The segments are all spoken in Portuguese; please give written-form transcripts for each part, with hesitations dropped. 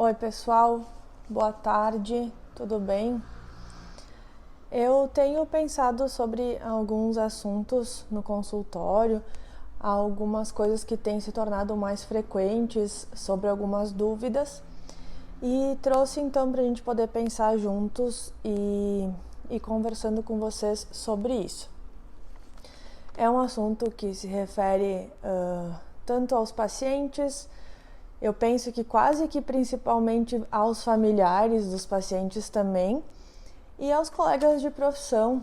Oi pessoal, boa tarde, tudo bem? Eu tenho pensado sobre alguns assuntos no consultório, algumas coisas que têm se tornado mais frequentes, sobre algumas dúvidas, e trouxe então para a gente poder pensar juntos e conversando com vocês sobre isso. É um assunto que se refere tanto aos pacientes. Eu penso que quase que principalmente aos familiares dos pacientes também e aos colegas de profissão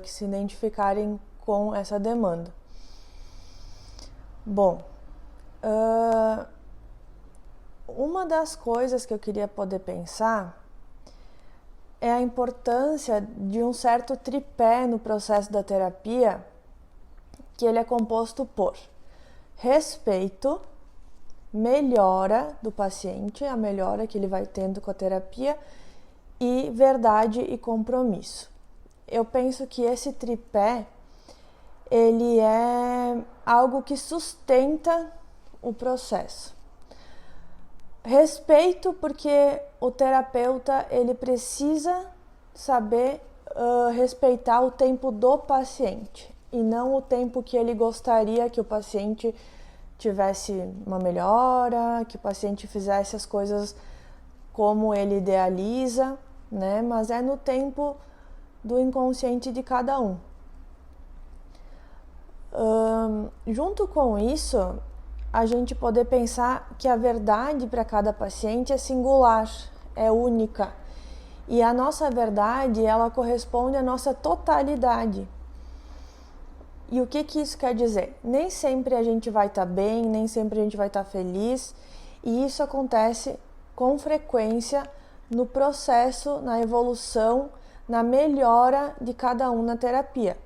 que se identificarem com essa demanda. Bom, uma das coisas que eu queria poder pensar é a importância de um certo tripé no processo da terapia, que ele é composto por respeito, melhora do paciente, a melhora que ele vai tendo com a terapia, e verdade e compromisso. Eu penso que esse tripé, ele é algo que sustenta o processo. Respeito, porque o terapeuta, ele precisa saber respeitar o tempo do paciente, e não o tempo que ele gostaria que o paciente tivesse uma melhora, que o paciente fizesse as coisas como ele idealiza, né? Mas é no tempo do inconsciente de cada um. Junto com isso, a gente poder pensar que a verdade para cada paciente é singular, é única. E a nossa verdade, ela corresponde à nossa totalidade. E o que isso quer dizer? Nem sempre a gente vai estar bem, nem sempre a gente vai estar feliz, e isso acontece com frequência no processo, na evolução, na melhora de cada um na terapia.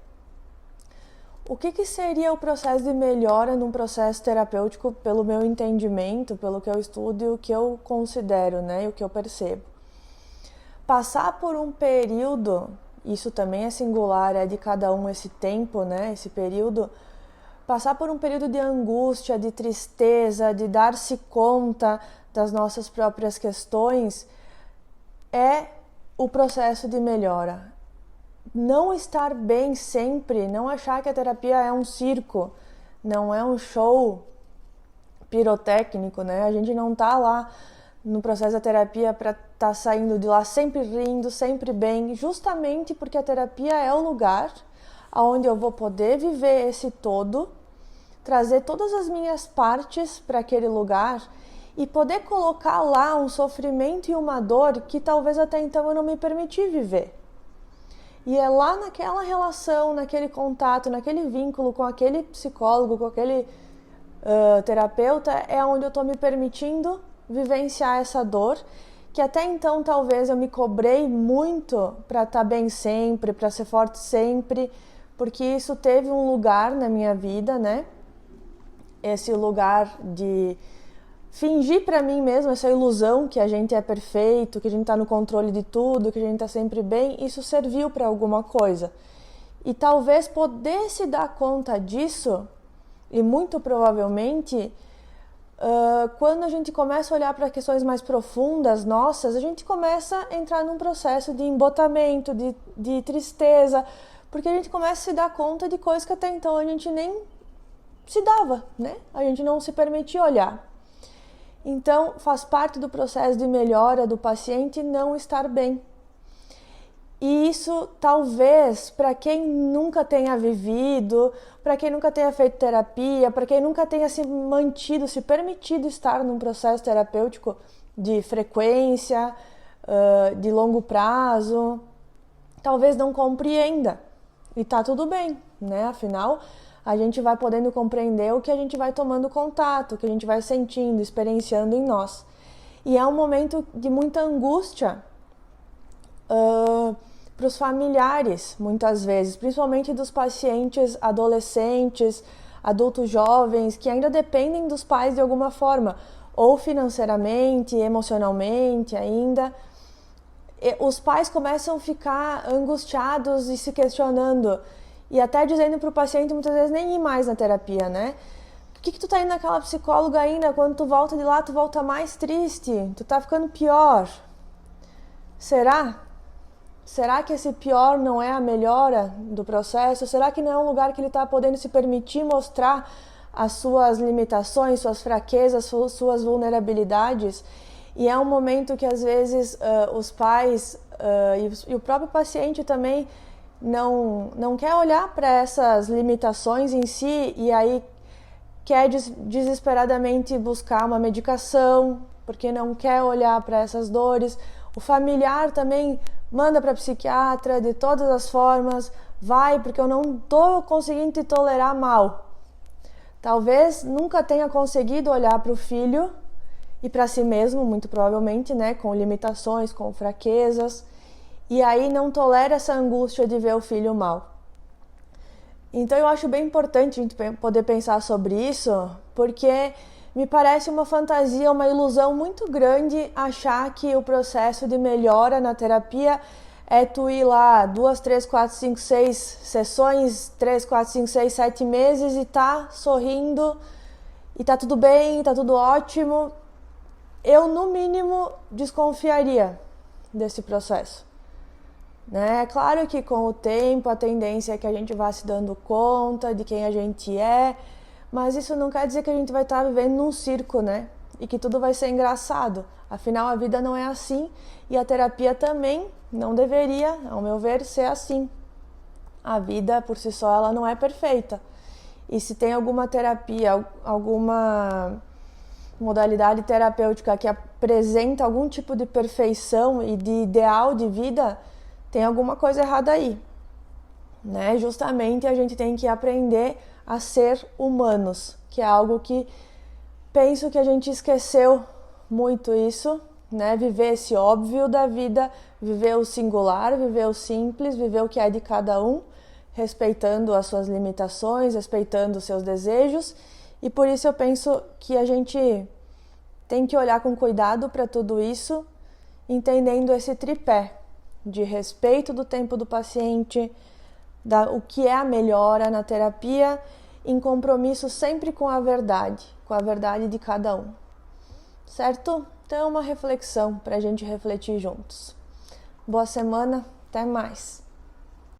O que seria o processo de melhora num processo terapêutico, pelo meu entendimento, pelo que eu estudo e o que eu considero, né, e o que eu percebo? Passar por um período, isso também é singular, é de cada um esse tempo, né, esse período, passar por um período de angústia, de tristeza, de dar-se conta das nossas próprias questões, é o processo de melhora. Não estar bem sempre, não achar que a terapia é um circo, não é um show pirotécnico, né? A gente não tá lá no processo da terapia para estar saindo de lá sempre rindo, sempre bem, justamente porque a terapia é o lugar onde eu vou poder viver esse todo, trazer todas as minhas partes para aquele lugar e poder colocar lá um sofrimento e uma dor que talvez até então eu não me permiti viver. E é lá naquela relação, naquele contato, naquele vínculo com aquele psicólogo, com aquele terapeuta, é onde eu estou me permitindo vivenciar essa dor, que até então talvez eu me cobrei muito para estar bem sempre, para ser forte sempre, porque isso teve um lugar na minha vida, né? Esse lugar de fingir para mim mesmo, essa ilusão que a gente é perfeito, que a gente está no controle de tudo, que a gente está sempre bem, isso serviu para alguma coisa. E talvez poder se dar conta disso, e muito provavelmente, quando a gente começa a olhar para questões mais profundas nossas, a gente começa a entrar num processo de embotamento, de tristeza, porque a gente começa a se dar conta de coisas que até então a gente nem se dava, né? A gente não se permitia olhar. Então, faz parte do processo de melhora do paciente não estar bem. E isso, talvez, para quem nunca tenha vivido, para quem nunca tenha feito terapia, para quem nunca tenha se mantido, se permitido estar num processo terapêutico de frequência, de longo prazo, talvez não compreenda. E tá tudo bem, né? Afinal, a gente vai podendo compreender o que a gente vai tomando contato, o que a gente vai sentindo, experienciando em nós. E é um momento de muita angústia para os familiares, muitas vezes, principalmente dos pacientes adolescentes, adultos jovens, que ainda dependem dos pais de alguma forma, ou financeiramente, emocionalmente ainda. Os pais começam a ficar angustiados e se questionando, e até dizendo para o paciente muitas vezes nem ir mais na terapia, né? que tu tá indo naquela psicóloga ainda? Quando tu volta de lá, tu volta mais triste, tu tá ficando pior. Será? Será que esse pior não é a melhora do processo? Será que não é um lugar que ele está podendo se permitir mostrar as suas limitações, suas fraquezas, suas vulnerabilidades? E é um momento que às vezes os pais e o próprio paciente também não quer olhar para essas limitações em si e aí quer desesperadamente buscar uma medicação, porque não quer olhar para essas dores. O familiar também manda para psiquiatra de todas as formas, vai porque eu não estou conseguindo te tolerar mal. Talvez nunca tenha conseguido olhar para o filho e para si mesmo, muito provavelmente, né, com limitações, com fraquezas, e aí não tolera essa angústia de ver o filho mal. Então eu acho bem importante a gente poder pensar sobre isso, porque me parece uma fantasia, uma ilusão muito grande achar que o processo de melhora na terapia é tu ir lá 2, 3, 4, 5, 6 sessões, 3, 4, 5, 6, 7 meses e tá sorrindo e tá tudo bem, tá tudo ótimo. Eu, no mínimo, desconfiaria desse processo. Né? É claro que com o tempo a tendência é que a gente vá se dando conta de quem a gente é, mas isso não quer dizer que a gente vai estar vivendo num circo, né? E que tudo vai ser engraçado. Afinal, a vida não é assim e a terapia também não deveria, ao meu ver, ser assim. A vida, por si só, ela não é perfeita. E se tem alguma terapia, alguma modalidade terapêutica que apresenta algum tipo de perfeição e de ideal de vida, tem alguma coisa errada aí, né? Justamente a gente tem que aprender a ser humanos, que é algo que penso que a gente esqueceu muito isso, né? Viver esse óbvio da vida, viver o singular, viver o simples, viver o que é de cada um, respeitando as suas limitações, respeitando os seus desejos, e por isso eu penso que a gente tem que olhar com cuidado para tudo isso, entendendo esse tripé de respeito do tempo do paciente, o que é a melhora na terapia, em compromisso sempre com a verdade de cada um. Certo? Então é uma reflexão para a gente refletir juntos. Boa semana, até mais!